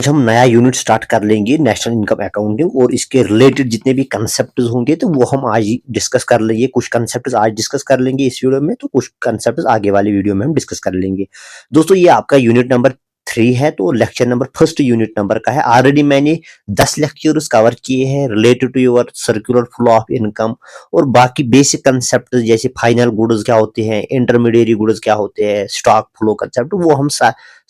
आज हम नया यूनिट स्टार्ट कर लेंगे नेशनल इनकम अकाउंटिंग और इसके रिलेटेड जितने भी कंसेप्ट होंगे तो वो हम आज ही डिस्कस कर लेंगे। कुछ कंसेप्ट आज डिस्कस कर लेंगे इस वीडियो में, तो कुछ कंसेप्ट आगे वाली वीडियो में हम डिस्कस कर लेंगे। दोस्तों ये आपका यूनिट नंबर 3 है, तो lecture number first unit number का है। ऑलरेडी मैंने 10 लेक्चर्स कवर किए हैं related to your circular flow of income और बाकी बेसिक कंसेप्ट जैसे फाइनल गुड्स क्या होते हैं, इंटरमीडिएट गुड्स क्या होते हैं, स्टॉक फ्लो कंसेप्ट, वो हम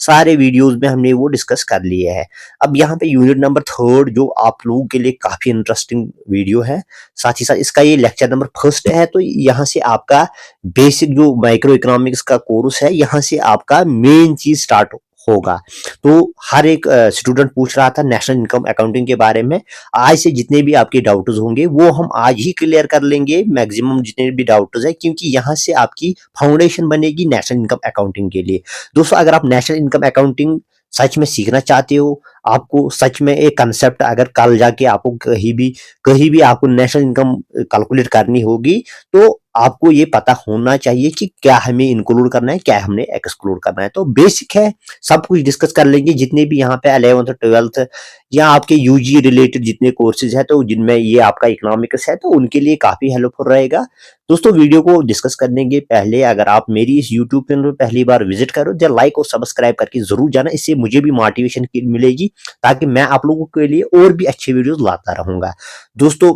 सारे वीडियोस में हमने वो डिस्कस कर लिए हैं। अब यहाँ पे यूनिट नंबर 3 जो आप लोगों के लिए काफी इंटरेस्टिंग वीडियो है, साथ ही साथ इसका ये लेक्चर नंबर फर्स्ट है। तो यहाँ से आपका बेसिक जो माइक्रो इकोनॉमिक्स का कोर्स है, यहाँ से आपका मेन चीज स्टार्ट होगा। तो हर एक स्टूडेंट पूछ रहा था नेशनल इनकम अकाउंटिंग के बारे में। आज से जितने भी आपके डाउट्स होंगे वो हम आज ही क्लियर कर लेंगे, मैक्सिमम जितने भी डाउट्स है, क्योंकि यहाँ से आपकी फाउंडेशन बनेगी नेशनल इनकम अकाउंटिंग के लिए। दोस्तों अगर आप नेशनल इनकम अकाउंटिंग सच में सीखना चाहते हो, आपको सच में एक कंसेप्ट अगर कल जाके आपको कहीं भी आपको नेशनल इनकम कैलकुलेट करनी होगी, तो आपको ये पता होना चाहिए कि क्या हमें इंक्लूड करना है, क्या हमने एक्सक्लूड करना है। तो बेसिक है, सब कुछ डिस्कस कर लेंगे। जितने भी यहाँ पे 11th 12th या आपके यूजी रिलेटेड जितने कोर्सेज है, तो जिनमें ये आपका इकोनॉमिक्स है, तो उनके लिए काफी हेल्पफुल रहेगा। दोस्तों वीडियो को डिस्कस करने के पहले अगर आप मेरी इस यूट्यूब चैनल पर पहली बार विजिट करो तो लाइक और सब्सक्राइब करके जरूर जाना, इससे मुझे भी मोटिवेशन मिलेगी ताकि मैं आप लोगों के लिए और भी अच्छे वीडियोस लाता रहूंगा। दोस्तों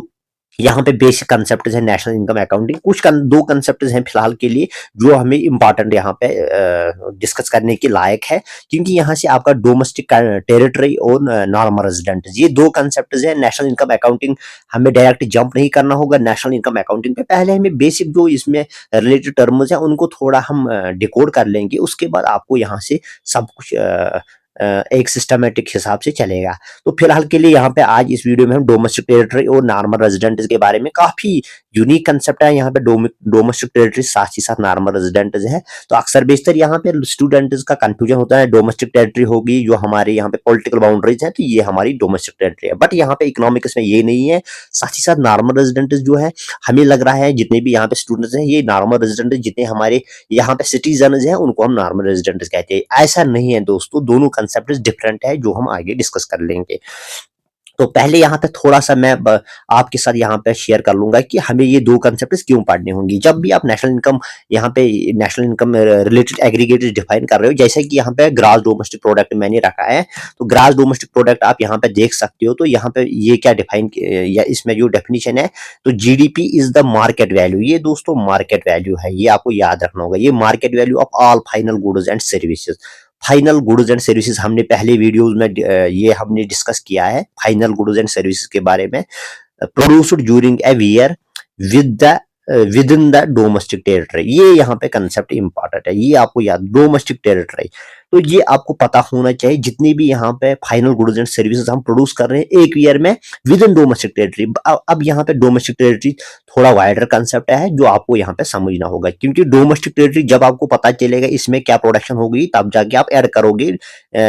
यहाँ पे बेसिक कंसेप्ट है नेशनल इनकम अकाउंटिंग। दो कंसेप्ट हैं फिलहाल के लिए जो हमें इंपॉर्टेंट यहाँ पे डिस्कस करने के लायक है, क्योंकि यहाँ से आपका डोमेस्टिक टेरिटरी और नॉर्मल रेजिडेंट, ये दो कंसेप्ट हैं। नेशनल इनकम अकाउंटिंग हमें डायरेक्ट जंप नहीं करना होगा नेशनल इनकम अकाउंटिंग पे, पहले हमें बेसिक जो इसमें रिलेटेड टर्म्स हैं उनको थोड़ा हम डिकोड कर लेंगे, उसके बाद आपको यहाँ से सब कुछ एक सिस्टमेटिक हिसाब से चलेगा। तो फिलहाल के लिए यहाँ पे आज इस वीडियो में हम डोमेस्टिक टेरिटरी और नॉर्मल रेजिडेंट के बारे में, काफी यूनिक कंसेप्ट है यहाँ पे। डोमेस्टिक टेरिटरी साथ ही साथ नॉर्मल रेजिडेंट है। तो अक्सर बेशतर यहाँ पे स्टूडेंट्स का कंफ्यूजन होता है, डोमेस्टिक टेरिटरी होगी जो हमारे यहाँ पे पॉलिटिकल बाउंड्रीज है, तो ये हमारी डोमेस्टिक टेरिटरी है, बट यहाँ पे इकोनॉमिक्स में ये नहीं है। साथ ही साथ नॉर्मल रेजिडेंट जो है, हमें लग रहा है जितने भी यहाँ पे स्टूडेंट्स हैं ये नॉर्मल रेजिडेंट, जितने हमारे यहाँ पे सिटीजन हैं उनको हम नॉर्मल रेजिडेंट कहते हैं। ऐसा नहीं है दोस्तों, दोनों कंसेप्ट डिफरेंट है जो हम आगे डिस्कस कर लेंगे। तो पहले यहाँ पे थोड़ा सा मैं आपके साथ यहाँ पे शेयर कर लूंगा कि हमें ये दो कंसेप्ट क्यों पढ़ने होंगे जब भी आप नेशनल इनकम यहाँ पे national income related aggregated define कर रहे हो। जैसे कि यहाँ पे ग्रॉस डोमेस्टिक प्रोडक्ट मैंने रखा है, तो ग्रॉस डोमेस्टिक प्रोडक्ट आप यहाँ पे देख सकते हो। तो यहाँ पे ये क्या डिफाइन या इसमें जो डेफिनेशन है, तो GDP is the market value. ये दोस्तों मार्केट वैल्यू है, ये आपको याद रखना होगा। ये market value of all final goods and services. Final goods and services हमने पहले वीडियोस में ये हमने डिस्कस किया है फाइनल गुड्स एंड सर्विसेज के बारे में। Produced during a year with the with in the domestic territory, ये यहाँ पे कंसेप्ट इंपॉर्टेंट है, ये आपको याद, डोमेस्टिक टेरिटरी। तो ये आपको पता होना चाहिए जितनी भी यहाँ पे फाइनल गुड्स एंड सर्विसेज हम प्रोड्यूस कर रहे हैं एक ईयर में विद इन डोमेस्टिक टेरिटरी। अब यहाँ पे डोमेस्टिक टेरिटरी थोड़ा वाइडर कंसेप्ट है जो आपको यहाँ पे समझना होगा, क्योंकि डोमेस्टिक टेरिटरी जब आपको पता चलेगा इसमें क्या प्रोडक्शन होगी तब जाके आप ऐड करोगे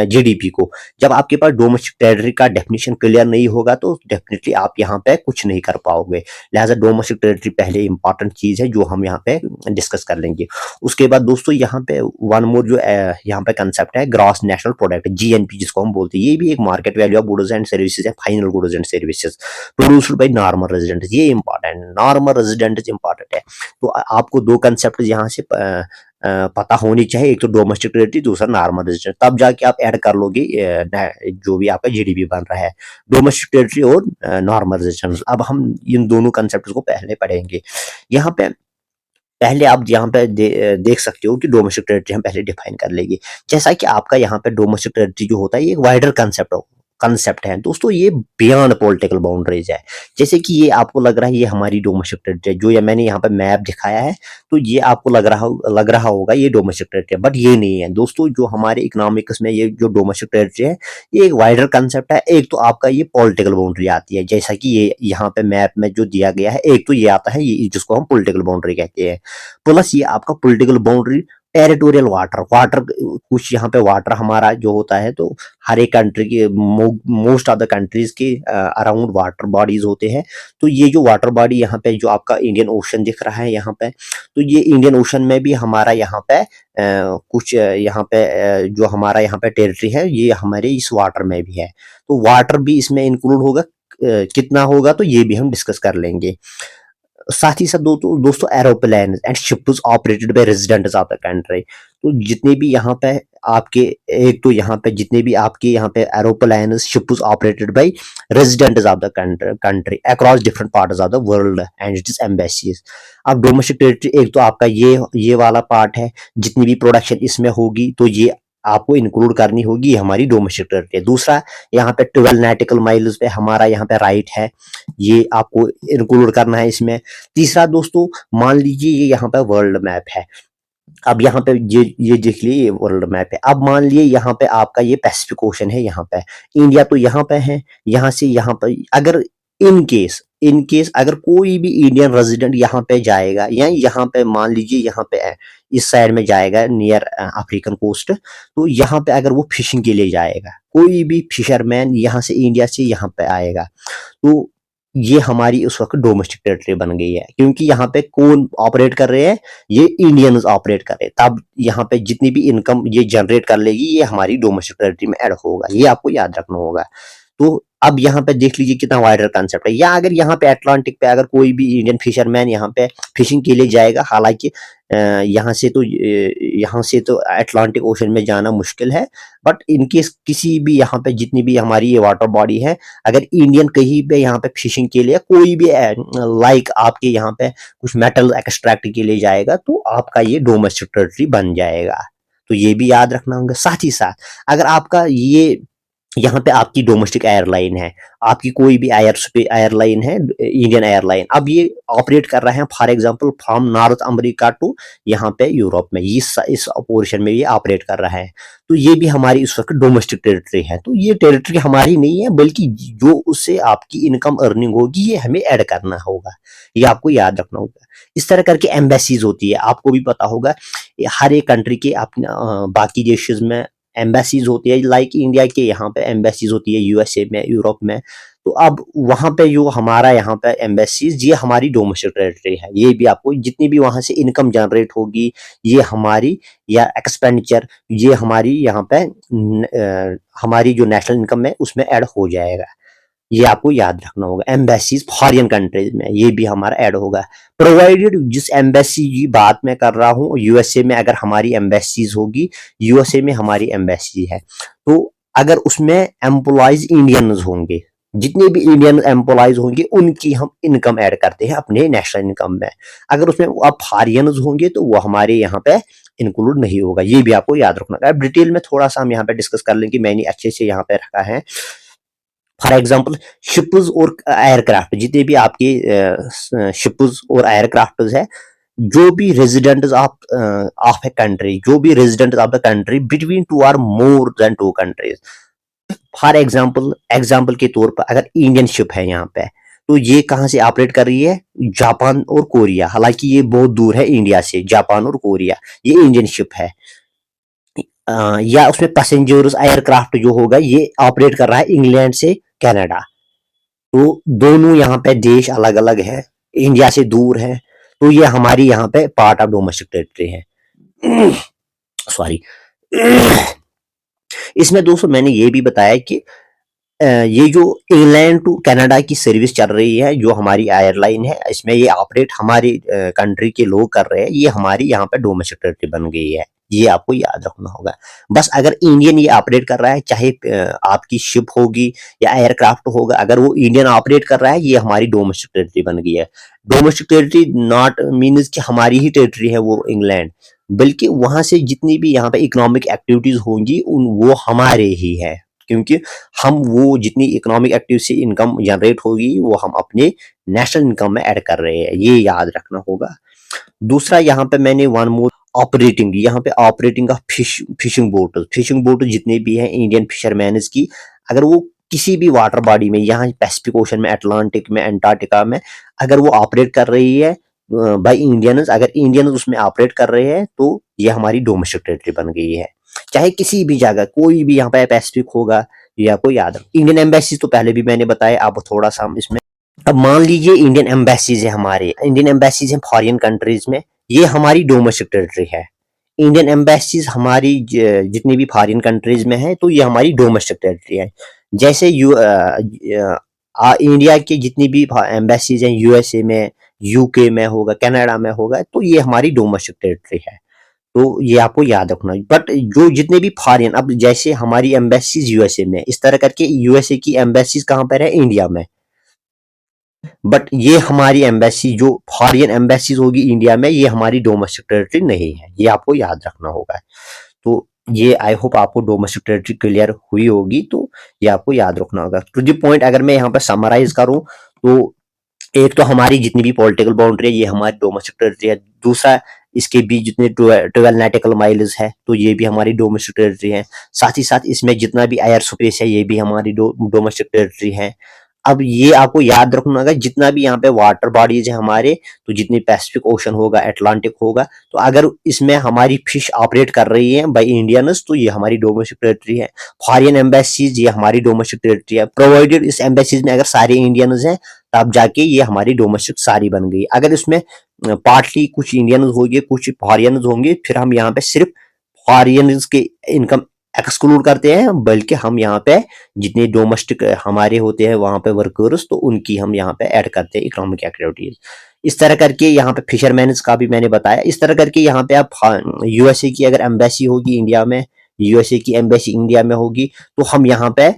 जीडीपी को। जब आपके पास डोमेस्टिक टेरिटरी का डेफिनेशन क्लियर नहीं होगा तो डेफिनेटली आप यहाँ पे कुछ नहीं कर पाओगे। लिहाजा डोमेस्टिक टेरिटरी पहले इंपॉर्टेंट चीज है जो हम यहाँ पे डिस्कस कर लेंगे। उसके बाद दोस्तों यहाँ पे वन मोर जो यहाँ पे कंसेप्ट है ग्रॉस नेशनल प्रोडक्ट, जीएनपी जिसको हम बोलते हैं, ये भी एक market value of goods and services है, final goods and services produced by normal resident. ये इंपॉर्टेंट, नॉर्मल रेजिडेंट इंपॉर्टेंट है। तो आपको दो कंसेप्ट यहाँ से पता होनी चाहिए, एक तो डोमेस्टिक टेरिटरी, दूसरा नॉर्मल रेजिडेंट, तब जाके आप ऐड कर लोगे जो भी आपका जीडीपी बन रहा है, डोमेस्टिक टेरिटरी और नॉर्मल रेजिडेंट। अब हम इन दोनों कंसेप्ट को पहले पढ़ेंगे। यहाँ पे पहले आप यहाँ पे देख सकते हो कि डोमेस्टिक टेरिटरी हम पहले डिफाइन कर लेंगे। जैसा कि आपका यहाँ पे डोमेस्टिक टेरिटरी जो होता है ये एक वाइडर कंसेप्ट है दोस्तों, ये बियॉन्ड पॉलिटिकल बाउंड्रीज है। जैसे कि ये आपको लग रहा है ये हमारी डोमेस्टिक टेरिटरी है, जो ये मैंने यहाँ पे मैप दिखाया है, तो ये आपको लग रहा होगा ये डोमेस्टिक टेरिटरी है, बट ये नहीं है दोस्तों। जो हमारे इकोनॉमिक्स में ये जो डोमेस्टिक टेरिटरी है ये एक वाइडर कंसेप्ट है। एक तो आपका ये पॉलिटिकल बाउंड्री आती है, जैसा कि ये यहाँ पे मैप में जो दिया गया है, एक तो ये आता है ये जिसको हम पॉलिटिकल बाउंड्री कहते हैं, प्लस ये आपका political boundary territorial water, water कुछ यहाँ पे वाटर हमारा जो होता है, तो हर एक कंट्री के मोस्ट ऑफ द कंट्रीज के अराउंड वाटर बॉडीज होते हैं। तो ये जो वाटर बॉडी यहाँ पे जो आपका इंडियन ओशन दिख रहा है यहाँ पे, तो ये इंडियन ओशन में भी हमारा यहाँ पे कुछ यहाँ पे जो हमारा यहाँ पे टेरिटरी है, ये हमारे इस वाटर में भी है। तो वाटर भी इसमें इंक्लूड होगा, कितना होगा तो ये भी हम डिस्कस कर लेंगे। साथ ही साथ दोस्तों aeroplane and ships operated by residents of the country. तो जितने भी यहाँ पे आपके, एक तो यहाँ पे जितने भी आपके यहाँ पे aeroplane ships operated by residents of the country across different parts of the world and it's embassies. अब डोमेस्टिक टेरिटरी एक तो आपका ये वाला पार्ट है, जितनी भी प्रोडक्शन इसमें होगी तो ये आपको इंक्लूड करनी होगी, ये हमारी डोमेस्टिक टेरिटरी है। दूसरा यहाँ पे 12 नॉटिकल माइल्स पे हमारा यहाँ पे राइट है, ये आपको इंक्लूड करना है इसमें। तीसरा दोस्तों, मान लीजिए ये यहाँ पे वर्ल्ड मैप है, अब यहाँ पे ये देख लीजिए, ये वर्ल्ड मैप है। अब मान लीजिए यहाँ पे आपका ये पैसिफिक ओशन है, यहाँ पे इंडिया तो यहाँ पे है, यहाँ से यहाँ पे अगर इन केस अगर कोई भी इंडियन रेजिडेंट यहाँ पे जाएगा, या यहाँ पे मान लीजिए यहाँ पे इस साइड में जाएगा नियर अफ्रीकन कोस्ट, तो यहाँ पे अगर वो फिशिंग के लिए जाएगा, कोई भी फिशरमैन यहाँ से इंडिया से यहाँ पे आएगा, तो ये हमारी उस वक्त डोमेस्टिक टेरिटरी बन गई है, क्योंकि यहाँ पे कौन ऑपरेट कर रहे हैं, ये इंडियंस ऑपरेट कर रहे हैं। तब यहाँ पे जितनी भी इनकम ये जनरेट कर लेगी, ये हमारी डोमेस्टिक टेरिटरी में ऐड होगा, ये आपको याद रखना होगा। तो अब यहाँ पे देख लीजिए कितना वाइडर कंसेप्ट है। या अगर यहाँ पे अटलांटिक पे अगर कोई भी इंडियन फिशरमैन यहाँ पे फिशिंग के लिए जाएगा, हालांकि यहाँ से तो अटलांटिक ओशन में जाना मुश्किल है, बट इनकेस किसी भी यहाँ पे जितनी भी हमारी ये वाटर बॉडी है, अगर इंडियन कहीं पे यहाँ पे फिशिंग के लिए कोई भी लाइक आपके यहाँ पे कुछ मेटल एक्सट्रैक्ट के लिए जाएगा, तो आपका ये डोमेस्टिक टेरिटरी बन जाएगा। तो ये भी याद रखना होगा। साथ ही साथ अगर आपका ये यहाँ पे आपकी डोमेस्टिक एयरलाइन है, आपकी कोई भी एयरलाइन है, इंडियन एयरलाइन, अब ये ऑपरेट कर रहे हैं for example from North America to यहाँ पे यूरोप में, इस पोर्शन में ये ऑपरेट कर रहा है, तो ये भी हमारी इस वक्त डोमेस्टिक टेरिटरी है। तो ये टेरिटरी हमारी नहीं है, बल्कि जो उससे आपकी इनकम अर्निंग होगी, ये हमें ऐड करना होगा, ये आपको याद रखना होगा। इस तरह करके एम्बेसीज होती है, आपको भी पता होगा हर एक कंट्री के अपने बाकी देशों में एम्बेसीज होती है, लाइक इंडिया के यहाँ पे एम्बेसीज होती है यूएसए में, यूरोप में। तो अब वहां पे जो हमारा यहाँ पे एम्बेसीज, ये हमारी डोमेस्टिक टेरिटरी है। ये भी आपको जितनी भी वहां से इनकम जनरेट होगी, ये हमारी, या एक्सपेंडिचर, ये हमारी यहाँ पे हमारी जो नेशनल इनकम है उसमें ऐड हो जाएगा, ये आपको याद रखना होगा। एम्बेसीज फॉरेन कंट्रीज में ये भी हमारा ऐड होगा, प्रोवाइडेड जिस एम्बेसी की बात मैं कर रहा हूँ, यूएसए में अगर हमारी एम्बेसीज होगी, यूएसए में हमारी एम्बेसी है, तो अगर उसमें एम्प्लॉयज इंडियंस होंगे, जितने भी इंडियन एम्प्लॉयज होंगे, उनकी हम इनकम ऐड करते हैं अपने नेशनल इनकम में। अगर उसमें अब फॉरेनर्स होंगे तो वो हमारे यहाँ पे इंक्लूड नहीं होगा, ये भी आपको याद रखना है। डिटेल में थोड़ा सा हम यहाँ पे डिस्कस कर लेंगे, मैंने अच्छे से यहाँ पे रखा है। फॉर एग्जाम्पल शिप्स और एयरक्राफ्ट, जितने भी आपके शिप्स और एयरक्राफ्ट है, जो भी रेजिडेंट्स ऑफ ए कंट्री, जो भी residents of the country between two or more than two countries. For example के तौर पर अगर इंडियन शिप है यहाँ पे, तो ये कहाँ से ऑपरेट कर रही है, जापान और कोरिया, हालांकि ये बहुत दूर है इंडिया से, जापान और कोरिया, ये इंडियन शिप है। या उसमें पैसेंजर्स एयरक्राफ्ट जो होगा, ये ऑपरेट कर रहा है इंग्लैंड से कनाडा। तो दोनों यहाँ पे देश अलग अलग है, इंडिया से दूर है, तो ये हमारी यहाँ पे पार्ट ऑफ डोमेस्टिक टेरिटरी है। सॉरी। इसमें दोस्तों मैंने ये भी बताया कि ये जो इंग्लैंड टू कनाडा की सर्विस चल रही है, जो हमारी एयरलाइन है, इसमें ये ऑपरेट हमारी कंट्री के लोग कर रहे हैं, ये हमारी यहाँ पे डोमेस्टिक टेरिटरी बन गई है, ये आपको याद रखना होगा। बस अगर इंडियन ये ऑपरेट कर रहा है, चाहे आपकी शिप होगी या एयरक्राफ्ट होगा, अगर वो इंडियन ऑपरेट कर रहा है, ये हमारी डोमेस्टिक टेरिटरी बन गई है। डोमेस्टिक टेरिटरी नॉट मीन्स कि हमारी ही टेरिटरी है वो इंग्लैंड, बल्कि वहां से जितनी भी यहाँ पे इकोनॉमिक एक्टिविटीज होंगी वो हमारे ही है, क्योंकि हम वो जितनी इकोनॉमिक एक्टिविटी से इनकम जनरेट होगी, वो हम अपने नेशनल इनकम में ऐड कर रहे हैं, ये याद रखना होगा। दूसरा यहाँ पे मैंने वन मोर ऑपरेटिंग, यहाँ पे ऑपरेटिंग ऑफ फिशिंग बोट जितने भी हैं इंडियन फिशरमैन की, अगर वो किसी भी वाटर बॉडी में, यहाँ पैसिफिक ओशन में, अटलांटिक में, अंटार्कटिका में, अगर वो ऑपरेट कर रही है, बाई इंडियंस, अगर इंडियंस उसमें ऑपरेट कर रहे हैं तो ये हमारी डोमेस्टिक टेरिटरी बन गई है। चाहे किसी भी जगह कोई भी यहाँ पे पैसिफिक होगा या कोई यादव इंडियन एम्बेसी तो पहले भी मैंने बताया, अब थोड़ा सा हम इसमें, अब मान लीजिए इंडियन एम्बेसीज है, हमारे इंडियन एम्बेसीज हैं फॉरेन कंट्रीज में, ये हमारी डोमेस्टिक टेरिटरी है। इंडियन एम्बेसीज हमारी जितनी भी फॉरेन कंट्रीज में है तो ये हमारी डोमेस्टिक टेरिटरी है। जैसे इंडिया के जितनी भी एम्बेसीज हैं यूएसए में, यूके में होगा, कनाडा में होगा, तो ये हमारी डोमेस्टिक टेरिटरी है। तो ये आपको याद रखना। बट जो जितने भी फॉरेन, अब जैसे हमारी एम्बेसीज यूएसए में, इस तरह करके यूएसए की एम्बेसीज कहाँ पर है, इंडिया में। बट ये हमारी एम्बेसी जो फॉरेन एम्बेसीज होगी इंडिया में, ये हमारी डोमेस्टिक टेरिटरी नहीं है, ये आपको याद रखना होगा। तो ये आई होप आपको डोमेस्टिक टेरिटरी क्लियर हुई होगी, तो ये आपको याद रखना होगा। टू द पॉइंट अगर मैं यहाँ पर समराइज करूँ तो एक तो हमारी जितनी भी पॉलिटिकल बाउंड्री है ये हमारी डोमेस्टिक टेरिटरी है। दूसरा, इसके बीच जितने 12 नॉटिकल माइल्स है तो ये भी हमारी डोमेस्टिक टेरिटरी है। साथ ही साथ इसमें जितना भी एयर स्पेस है ये भी हमारी डोमेस्टिक टेरिटरी है। अब ये आपको याद रखना होगा, जितना भी यहाँ पे वाटर बॉडीज है हमारे, तो जितनी पैसिफिक ओशन होगा, अटलांटिक होगा, तो अगर इसमें हमारी फिश ऑपरेट कर रही है बाई इंडियंस तो ये हमारी डोमेस्टिक टेरिटरी है। फॉरेन एम्बेसीज ये हमारी डोमेस्टिक टेरिटरी है, प्रोवाइडेड इस एम्बेसीज में अगर सारे इंडियंस हैं तब जाके ये हमारी डोमेस्टिक सारी बन गई। अगर इसमें पार्टली कुछ इंडियंस होंगे, कुछ फॉरियंस होंगे, फिर हम यहाँ पे सिर्फ फॉरियंस के इनकम एक्सक्लूड करते हैं, बल्कि हम यहाँ पे जितने डोमेस्टिक हमारे होते हैं वहां पे वर्कर्स, तो उनकी हम यहाँ पे ऐड करते हैं इकोनॉमिक एक्टिविटीज। इस तरह करके यहाँ पे फिशरमैन का भी मैंने बताया। इस तरह करके यहाँ पे आप यूएसए की अगर एम्बेसी होगी इंडिया में, यूएसए की एम्बेसी इंडिया में होगी, तो हम यहाँ पे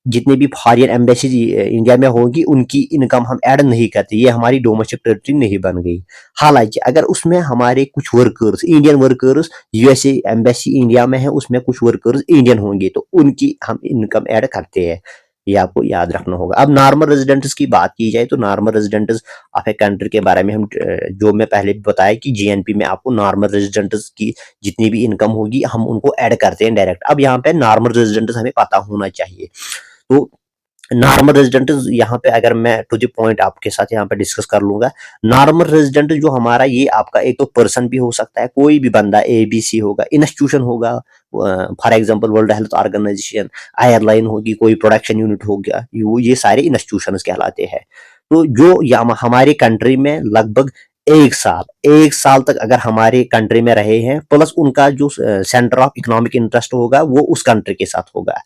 जितने भी फॉरेन एम्बेसीज इंडिया में होगी उनकी इनकम हम ऐड नहीं करते, ये हमारी डोमेस्टिक टेरिटरी नहीं बन गई। हालांकि अगर उसमें हमारे कुछ workers, Indian workers, USA embassy India में है उसमें कुछ वर्कर्स इंडियन होंगे तो उनकी हम इनकम ऐड करते हैं, ये आपको याद रखना होगा। अब नॉर्मल रेजिडेंट्स की बात की जाए तो normal residents of a country के बारे में हम जो मैं पहले भी बताया कि जीएनपी में आपको नॉर्मल रेजिडेंट्स की जितनी भी इनकम होगी हम उनको ऐड करते हैं डायरेक्ट। अब यहाँ पे नॉर्मल रेजिडेंट्स हमें पता होना चाहिए। तो नॉर्मल रेजिडेंट यहाँ पे अगर मैं टू द पॉइंट आपके साथ यहाँ पे डिस्कस कर लूंगा, नॉर्मल रेजिडेंट जो हमारा ये आपका एक तो पर्सन भी हो सकता है, कोई भी बंदा, एबीसी होगा, इंस्टीट्यूशन होगा, for example World Health Organization, airline होगी, कोई प्रोडक्शन यूनिट हो गया, ये सारे इंस्टीट्यूशन कहलाते हैं। तो जो हमारे कंट्री में लगभग एक साल तक अगर हमारे कंट्री में रहे हैं, प्लस उनका जो सेंटर ऑफ इकोनॉमिक इंटरेस्ट होगा वो उस कंट्री के साथ होगा।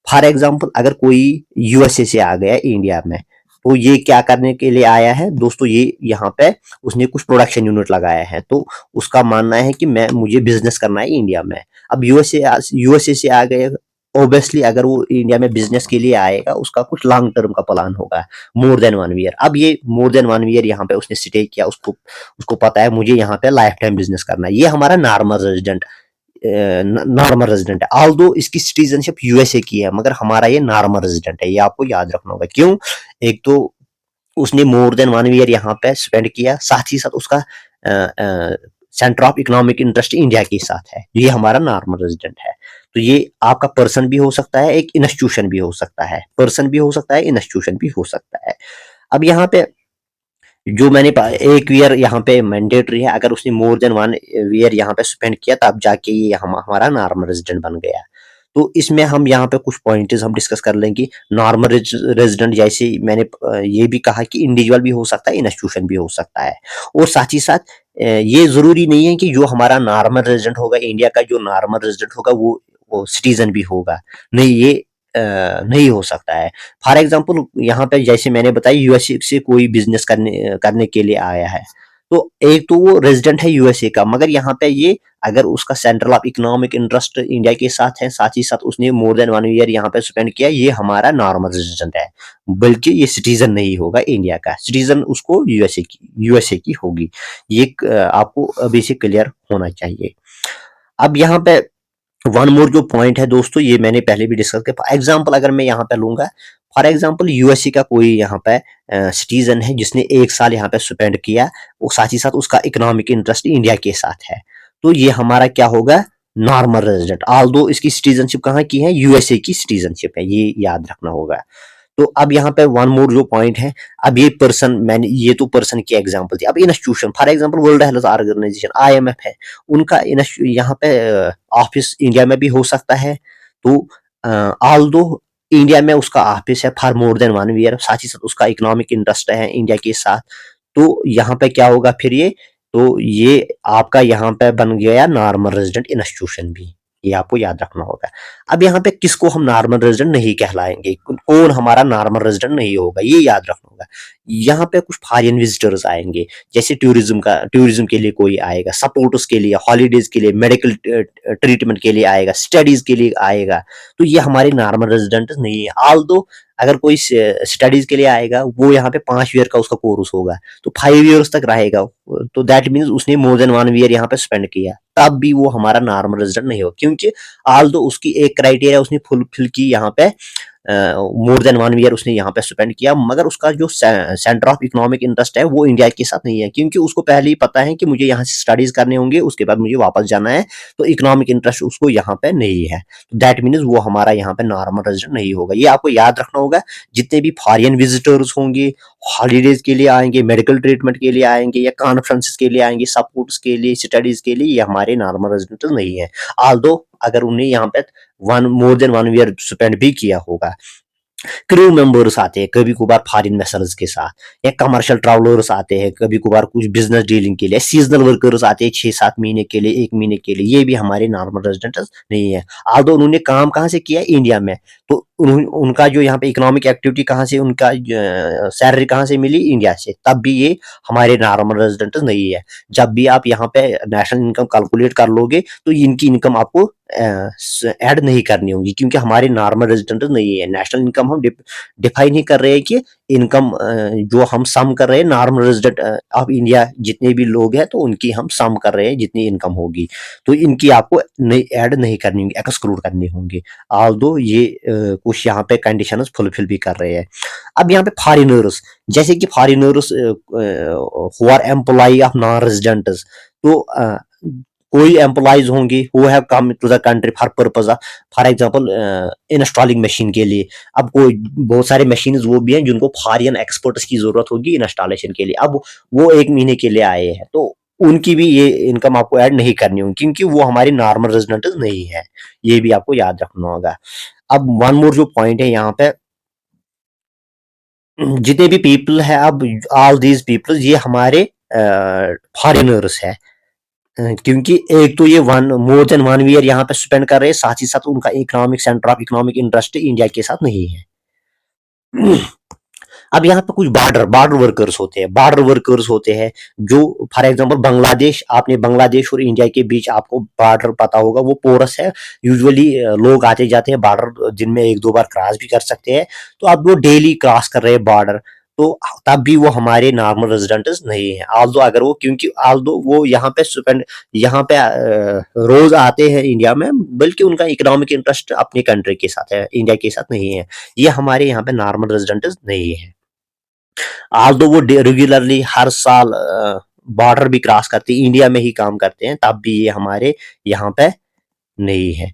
फॉर एग्जाम्पल अगर कोई यूएसए से आ गया इंडिया में, तो ये क्या करने के लिए आया है दोस्तों, ये यहाँ पे उसने कुछ प्रोडक्शन यूनिट लगाया है, तो उसका मानना है कि मुझे बिजनेस करना है इंडिया में। अब यूएसए से आ गए, ऑब्वियसली अगर वो इंडिया में बिजनेस के लिए आएगा उसका कुछ लॉन्ग टर्म का प्लान होगा, मोर देन 1 ईयर। अब ये मोर देन 1 ईयर यहाँ पे उसने स्टे किया, उसको पता है मुझे यहाँ पे लाइफ टाइम बिजनेस करना है, ये हमारा नॉर्मल रेजिडेंट है। ऑल्दो इसकी सिटीजनशिप यूएसए की है मगर हमारा ये नॉर्मल रेजिडेंट है, ये आपको याद रखना होगा। क्यों? एक तो उसने मोर देन 1 ईयर यहाँ पे स्पेंड किया, साथ ही साथ उसका centre of economic interest India के साथ है, ये हमारा नॉर्मल रेजिडेंट है। तो ये आपका पर्सन भी हो सकता है, एक इंस्टीट्यूशन भी हो सकता है, पर्सन भी हो सकता है, इंस्टीट्यूशन भी हो सकता है। अब यहाँ पे जो मैंने 1 ईयर यहाँ पे मैंडेटरी है, अगर उसने मोर देन 1 ईयर यहाँ पे स्पेंड किया तब जाके ये हमारा नॉर्मल रेजिडेंट बन गया। तो इसमें हम यहाँ पे कुछ पॉइंट्स हम डिस्कस कर लेंगे। नॉर्मल रेजिडेंट जैसे मैंने ये भी कहा कि इंडिविजुअल भी हो सकता है, इंस्टीट्यूशन भी हो सकता है, और साथ ही साथ ये जरूरी नहीं है कि जो हमारा नॉर्मल रेजिडेंट होगा इंडिया का, जो नॉर्मल रेजिडेंट होगा वो सिटीजन भी होगा, नहीं, ये नहीं हो सकता है। फॉर एग्जाम्पल यहाँ पे जैसे मैंने बताया यूएसए से कोई बिजनेस करने के लिए आया है, तो एक तो वो रेजिडेंट है यूएसए का, मगर यहाँ पे ये अगर उसका central of economic interest India के साथ है, साथ ही साथ उसने मोर देन 1 ईयर यहाँ पे स्पेंड किया, ये हमारा नॉर्मल रेजिडेंट है, बल्कि ये सिटीजन नहीं होगा इंडिया का, सिटीजन उसको यूएसए की होगी। ये आपको अभी से क्लियर होना चाहिए। अब यहाँ पे वन मोर जो पॉइंट है दोस्तों, ये मैंने पहले भी डिस्कस किया। एग्जांपल अगर मैं यहाँ पे लूंगा, फॉर एग्जांपल यूएसए का कोई यहाँ पे सिटीजन है जिसने 1 साल यहाँ पे स्पेंड किया, वो साथ ही साथ उसका इकोनॉमिक इंटरेस्ट इंडिया के साथ है, तो ये हमारा क्या होगा, नॉर्मल रेजिडेंट। ऑल्दो इसकी सिटीजनशिप कहाँ की है, यूएसए की सिटीजनशिप है, ये याद रखना होगा। तो अब यहाँ पे वन मोर जो पॉइंट है, अब ये पर्सन, मैंने ये तो पर्सन की एग्जांपल थी, अब institution for example World Health Organization IMF है, उनका यहाँ पे ऑफिस इंडिया में भी हो सकता है। तो ऑल दो इंडिया में उसका ऑफिस है फॉर मोर देन 1 ईयर, साथ ही साथ उसका इकोनॉमिक इंटरेस्ट है इंडिया के साथ, तो यहाँ पे क्या होगा फिर ये, तो ये आपका यहाँ पे बन गया नॉर्मल रेजिडेंट इंस्टीट्यूशन भी, ये आपको याद रखना होगा। अब यहाँ पे किसको हम नॉर्मल रेजिडेंट नहीं कहलाएंगे, कौन हमारा नॉर्मल रेजिडेंट नहीं होगा, ये याद रखना होगा। यहाँ पे कुछ फॉरेन विजिटर्स आएंगे, जैसे टूरिज्म के लिए कोई आएगा, सपोर्ट्स के लिए, हॉलीडेज के लिए, मेडिकल ट्रीटमेंट के लिए आएगा, स्टडीज के लिए आएगा, तो ये हमारे नॉर्मल रेजिडेंट नहीं है। ऑल दो अगर कोई स्टडीज के लिए आएगा, वो यहाँ पे 5 ईयर का उसका कोर्स होगा, तो 5 ईयर्स तक रहेगा, तो दैट मीन्स उसने मोर देन 1 ईयर यहाँ पे स्पेंड किया, तब भी वो हमारा नॉर्मल रेजिडेंट नहीं होगा, क्योंकि ऑल दो उसकी एक क्राइटेरिया उसने फुलफिल की, यहाँ पे मोर देन 1 ईयर उसने यहाँ पे स्पेंड किया, मगर उसका जो सेंटर ऑफ इकोनॉमिक इंटरेस्ट है वो इंडिया के साथ नहीं है, क्योंकि उसको पहले ही पता है कि मुझे यहाँ से स्टडीज करने होंगे, उसके बाद मुझे वापस जाना है, तो इकोनॉमिक इंटरेस्ट उसको यहाँ पे नहीं है, तो दैट मीन्स वो हमारा यहाँ पे नॉर्मल रेजिडेंट नहीं होगा। ये आपको याद रखना होगा, जितने भी फॉरेन विजिटर्स होंगे, हॉलीडेज के लिए आएंगे, मेडिकल ट्रीटमेंट के लिए आएंगे, या कॉन्फ्रेंसेस के लिए आएंगे, सपोर्ट्स के लिए, स्टडीज के लिए, ये हमारे नॉर्मल रेजिडेंट नहीं है। ऑल्दो अगर उन्हें यहाँ पे मोर देन 1 ईयर स्पेंड भी किया होगा। क्रू मेंबर्स आते हैं कभी कभार फॉरेन वेसल्स के साथ, या कमर्शियल ट्रैवलर्स आते हैं कभी कभार कुछ बिजनेस डीलिंग के लिए, सीजनल वर्कर्स आते हैं 6-7 महीने के लिए, 1 महीने के लिए, ये भी हमारे नॉर्मल रेजिडेंट्स नहीं है। आल्दो उन्होंने काम कहाँ से किया, इंडिया में, तो उनका जो यहाँ पे इकोनॉमिक एक्टिविटी कहाँ से, उनका सैलरी कहाँ से मिली, इंडिया से, तब भी ये हमारे नॉर्मल रेजिडेंट्स नहीं है। जब भी आप यहाँ पे नेशनल इनकम कैलकुलेट कर लोगे, तो इनकी इनकम आपको ऐड नहीं करनी होगी, क्योंकि हमारे नॉर्मल रेजिडेंट नहीं है। नेशनल इनकम हम डिफाइन ही कर रहे हैं कि इनकम जो हम सम कर रहे हैं नॉर्मल रेजिडेंट ऑफ इंडिया जितने भी लोग हैं, तो उनकी हम सम कर रहे हैं जितनी इनकम होगी, तो इनकी आपको ऐड नहीं करनी होगी, एक्सक्लूड करनी होंगी। ऑल्दो ये कुछ यहाँ पे कंडीशंस फुलफिल भी कर रहे हैं। अब यहाँ पे फॉरिनर्स, जैसे कि foreigners who are employ of non residents, तो कोई एम्प्लॉयज होंगे who have come to the country for purpose of, for example installing machine के लिए। अब कोई बहुत सारे मशीन वो भी हैं जिनको फॉरेन एक्सपर्ट्स की जरूरत होगी इंस्टॉलेशन के लिए, अब वो 1 महीने के लिए आए हैं, तो उनकी भी ये इनकम आपको ऐड नहीं करनी होगी, क्योंकि वो हमारी नॉर्मल रेजिडेंट नहीं है, ये भी आपको याद रखना होगा। अब वन मोर जो पॉइंट है यहाँ पे, जितने भी पीपल है, अब ऑल दीज पीपल ये हमारे फॉरेनर्स है, क्योंकि एक तो ये मोर देन 1 ईयर यहाँ पे स्पेंड कर रहे हैं, साथ ही साथ उनका economic centre of economic interest India के साथ नहीं है। अब यहाँ पे कुछ बॉर्डर वर्कर्स होते हैं, जो फॉर एग्जांपल बांग्लादेश, आपने बांग्लादेश और इंडिया के बीच आपको बॉर्डर पता होगा, वो पोरस है, यूजुअली लोग आते जाते हैं बॉर्डर, दिन में 1-2 बार क्रॉस भी कर सकते हैं, तो अब वो डेली क्रॉस कर रहे हैं बॉर्डर, तो तब भी वो हमारे नॉर्मल रेजिडेंट्स नहीं है। ऑल्दो अगर वो, क्योंकि ऑल्दो वो यहाँ पे रोज आते हैं इंडिया में, बल्कि उनका इकोनॉमिक इंटरेस्ट अपनी कंट्री के साथ है, इंडिया के साथ नहीं है, ये हमारे यहाँ पे नॉर्मल रेजिडेंट्स नहीं है। ऑल्दो वो रेगुलरली हर साल बॉर्डर भी क्रॉस करते हैं, इंडिया में ही काम करते हैं, तब भी ये हमारे यहाँ पे नहीं है।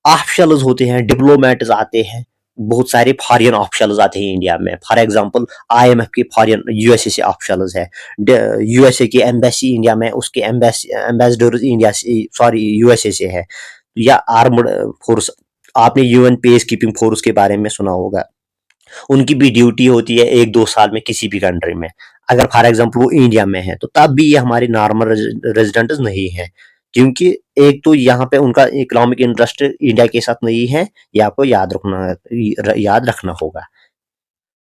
ऑफिशियल्स होते हैं, डिप्लोमेट्स आते हैं, बहुत सारे फॉरेन ऑफिशियल्स आते हैं इंडिया में, फॉर एग्जांपल IMF के फॉरेन यूएसए से ऑफिशियल्स है, यूएसए की एम्बेसी इंडिया में, उसके एम्बेसडर इंडिया से, सॉरी यूएसए से है, या आर्म्ड फोर्स, आपने यूएन पीस कीपिंग फोर्स के बारे में सुना होगा, उनकी भी ड्यूटी होती है 1-2 साल में किसी भी कंट्री में, अगर फॉर एग्जांपल वो इंडिया में है, तो तब भी ये हमारे नॉर्मल रेजिडेंट्स नहीं है, क्योंकि एक तो यहाँ पे उनका इकोनॉमिक इंटरेस्ट इंडिया के साथ नहीं है, ये आपको याद रखना होगा।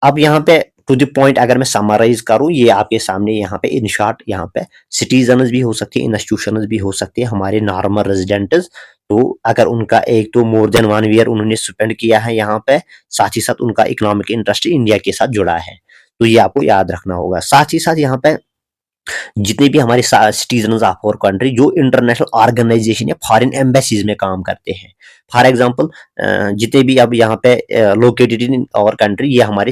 अब यहाँ पे टू द पॉइंट अगर मैं समराइज करूँ, ये आपके सामने यहाँ पे इन शॉर्ट, यहाँ पे सिटीजन्स भी हो सकते हैं, इंस्टीट्यूशंस भी हो सकते हैं हमारे नॉर्मल रेजिडेंट्स, तो अगर उनका एक तो मोर देन 1 ईयर उन्होंने स्पेंड किया है यहाँ पे, साथ ही साथ उनका इकोनॉमिक इंटरेस्ट इंडिया के साथ जुड़ा है, तो ये आपको याद रखना होगा। साथ ही साथ यहाँ पे जितने भी हमारे सिटीजन ऑफ आवर कंट्री जो इंटरनेशनल ऑर्गेनाइजेशन या फॉरेन एम्बेसीज में काम करते हैं, फॉर एग्जांपल जितने भी अब यहाँ पे लोकेटेड इन आवर कंट्री, ये हमारे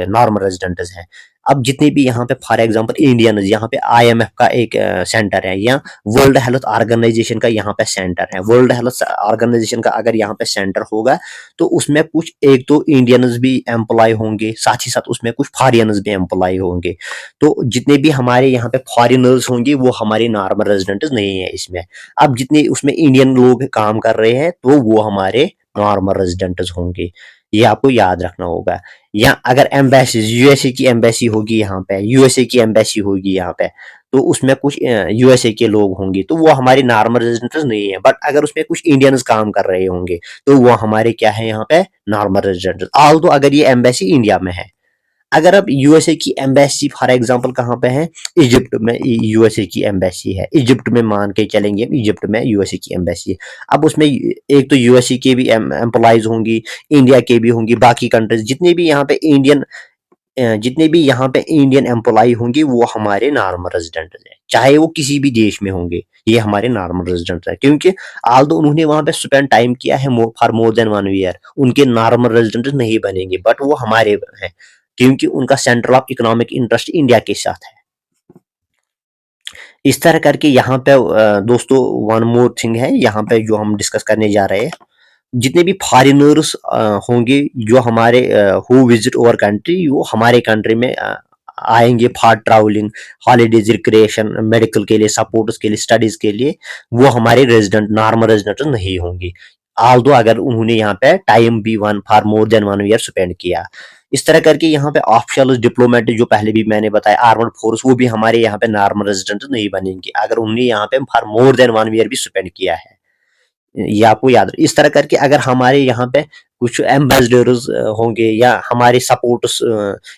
नॉर्मल रेजिडेंट्स हैं। अब जितने भी यहाँ पे फॉर एग्जांपल इंडियन, यहाँ पे IMF का एक सेंटर है, या वर्ल्ड हेल्थ ऑर्गेनाइजेशन का यहाँ पे सेंटर है। वर्ल्ड हेल्थ ऑर्गेनाइजेशन का अगर यहाँ पे सेंटर होगा तो उसमें कुछ एक तो इंडियंस भी एम्प्लॉय होंगे, साथ ही साथ उसमें कुछ फॉरिनर्स भी एम्प्लॉय होंगे। तो जितने भी हमारे यहाँ पे फॉरिनर्स होंगे वो हमारे नॉर्मल रेजिडेंट्स नहीं है इसमें। अब जितने उसमें इंडियन लोग काम कर रहे हैं तो वो हमारे नॉर्मल रेजिडेंट्स होंगे, ये आपको याद रखना होगा। या अगर एम्बेसी, यूएसए की एम्बेसी होगी यहाँ पे, यूएसए की एम्बेसी होगी यहाँ पे, तो उसमें कुछ यूएसए के लोग होंगे तो वो हमारे नॉर्मल रेजिडेंट्स नहीं है। बट अगर उसमें कुछ इंडियंस काम कर रहे होंगे तो वो हमारे क्या है यहाँ पे नॉर्मल रेजिडेंट्स, ऑल दो अगर ये एम्बेसी इंडिया में है। अगर अब यूएसए की एम्बेसी फॉर एग्जांपल कहाँ पे है, इजिप्ट में यूएसए की एम्बेसी है, इजिप्ट में मान के चलेंगे, इजिप्ट में यूएसए की एम्बेसी है। अब उसमें एक तो यूएसए के भी एम्प्लॉइज होंगी, इंडिया के भी होंगी, बाकी कंट्रीज जितने भी यहाँ पे इंडियन एम्प्लॉय होंगे वो हमारे नॉर्मल रेजिडेंट है, चाहे वो किसी भी देश में होंगे, ये हमारे नॉर्मल रेजिडेंट है। क्योंकि आल्दो उन्होंने वहां पे स्पेंड टाइम किया है फॉर मोर देन 1 ईयर, उनके नॉर्मल रेजिडेंट नहीं बनेंगे, बट वो हमारे हैं क्योंकि उनका centre of economic interest India के साथ है। इस तरह करके यहाँ पे दोस्तों वन मोर थिंग है यहाँ पे जो हम डिस्कस करने जा रहे हैं, जितने भी फॉरिनर्स होंगे जो हमारे हु विजिट अवर कंट्री, वो हमारे कंट्री में आएंगे for travelling, holidays, recreation, medical के लिए, सपोर्ट्स के लिए, स्टडीज के लिए, वो हमारे रेजिडेंट नॉर्मल रेजिडेंट नहीं होंगे, ऑल्दो अगर उन्होंने यहाँ पे टाइम भी for more than 1 year spend किया। इस तरह करके यहाँ पे ऑफिशियल डिप्लोमेट जो पहले भी मैंने बताया, आर्मड फोर्स, वो भी हमारे यहाँ पे नॉर्मल रेजिडेंट नहीं बनेंगे अगर उन्होंने यहाँ पे फॉर मोर देन 1 ईयर भी स्पेंड किया है, ये आपको याद रहे। इस तरह करके अगर हमारे यहाँ पे कुछ एम्बेसडर्स होंगे या हमारे सपोर्ट्स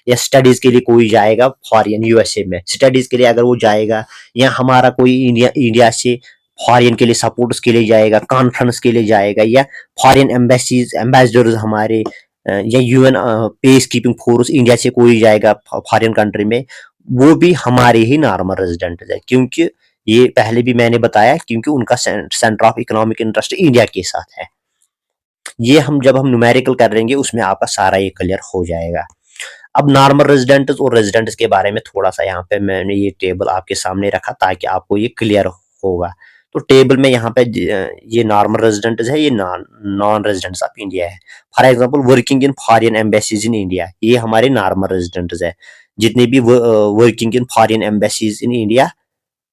या स्टडीज के लिए कोई जाएगा फॉरेन यूएसए में स्टडीज के लिए अगर वो जाएगा, या हमारा कोई इंडिया से फॉरेन के लिए सपोर्ट्स के लिए जाएगा, कॉन्फ्रेंस के लिए जाएगा, या फॉरेन एम्बेसीज एम्बेसडर्स हमारे या UN peace keeping force India से कोई जाएगा फॉरेन कंट्री में, वो भी हमारे ही नॉर्मल रेजिडेंट है। क्योंकि ये पहले भी मैंने बताया क्योंकि उनका centre of economic interest India के साथ है। ये हम जब हम न्यूमेरिकल करेंगे उसमें आपका सारा ये क्लियर हो जाएगा। अब नॉर्मल रेजिडेंट्स और रेजिडेंट्स के बारे में थोड़ा सा यहाँ पे मैंने ये टेबल आपके सामने रखा ताकि आपको ये क्लियर होगा। तो टेबल में यहाँ पे ये नॉर्मल रेजिडेंट्स है, ये नॉन रेजिडेंट्स ऑफ इंडिया है। For example working in foreign embassies in India, ये हमारे नॉर्मल रेजिडेंट्स है। जितने भी working in foreign embassies in India,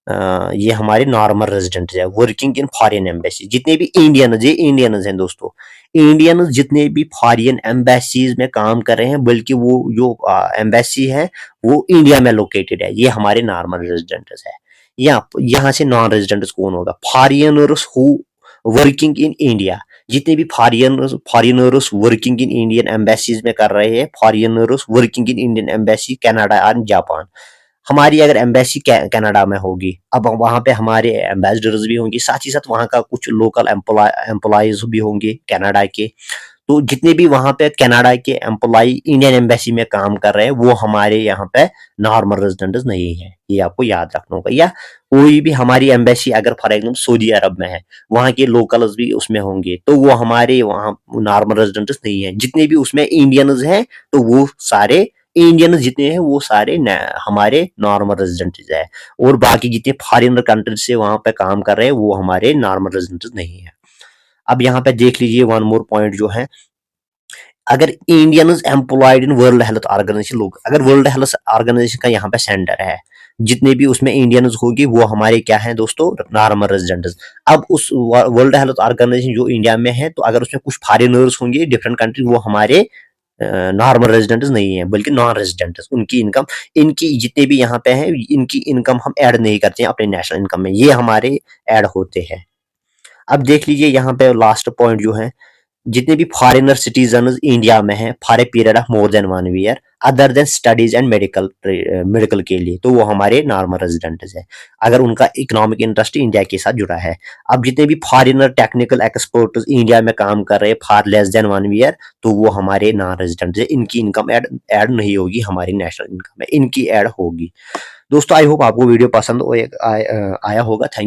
ये हमारे नॉर्मल रेजिडेंट है। वर्किंग इन फॉरेन एम्बेसी, जितने भी इंडियंस हैं दोस्तों, इंडियंस जितने भी फॉरेन एम्बेसीज में काम कर रहे हैं, बल्कि वो जो एम्बेसी है वो इंडिया में लोकेटेड है, ये हमारे नॉर्मल रेजिडेंट्स है। यहाँ से नॉन रेजिडेंट्स कौन होगा, foreigners who working in India, जितने भी foreigners working in Indian embassies में कर रहे हैं, foreigners working in Indian embassy Canada और जापान। हमारी अगर एम्बेसी कनाडा में होगी, अब वहां पे हमारे एम्बेसडर्स भी होंगे, साथ ही साथ वहां का कुछ लोकल एम्प्लॉयज भी होंगे कनाडा के। तो जितने भी वहां पे कनाडा के एम्प्लॉय इंडियन एम्बेसी में काम कर रहे हैं वो हमारे यहाँ पे नॉर्मल रेजिडेंट्स नहीं है, ये आपको याद रखना होगा। या कोई भी हमारी एम्बेसी अगर फॉर एग्जाम्पल सऊदी अरब में है, वहां के लोकल्स भी उसमें होंगे, तो वो हमारे वहाँ नॉर्मल रेजिडेंट्स नहीं है। जितने भी उसमें इंडियंस हैं तो वो सारे इंडियन जितने हैं वो सारे हमारे नॉर्मल रेजिडेंट्स है, और बाकी जितने फॉरेनर कंट्रीज से वहां पे काम कर रहे हैं वो हमारे नॉर्मल रेजिडेंट्स नहीं है। अब यहाँ पे देख लीजिए वन मोर पॉइंट जो है, अगर Indians employed in World Health Organization, लोग अगर वर्ल्ड हेल्थ ऑर्गेनाइजेशन का यहाँ पे सेंटर है, जितने भी उसमें इंडियंस होगी वो हमारे क्या हैं दोस्तों, नॉर्मल रेजिडेंट्स। अब उस वर्ल्ड हेल्थ ऑर्गेनाइजेशन जो इंडिया में है, तो अगर उसमें कुछ फॉरेनर्स होंगे डिफरेंट कंट्री, वो हमारे नॉर्मल रेजिडेंट्स नहीं है बल्कि नॉन रेजिडेंट्स। उनकी इनकम, इनकी जितने भी यहाँ पे हैं, इनकी इनकम हम ऐड नहीं करते हैं अपने नेशनल इनकम में, ये हमारे ऐड होते हैं। अब देख लीजिए यहाँ पे लास्ट पॉइंट जो है, जितने भी फॉरेनर सिटीजन इंडिया में हैं for a period of more than 1 year other than studies and medical के लिए, तो वो हमारे नॉर्मल रेजिडेंट्स है अगर उनका इकोनॉमिक इंटरेस्ट इंडिया के साथ जुड़ा है। अब जितने भी फॉरेनर टेक्निकल एक्सपर्ट्स इंडिया में काम कर रहे हैं फॉर लेस देन 1 ईयर, तो वो हमारे नॉन रेजिडेंट्स है। इनकी इनकम ऐड नहीं होगी हमारी नेशनल इनकम में, इनकी ऐड होगी। दोस्तों आई होप आपको वीडियो पसंद आया होगा। थैंक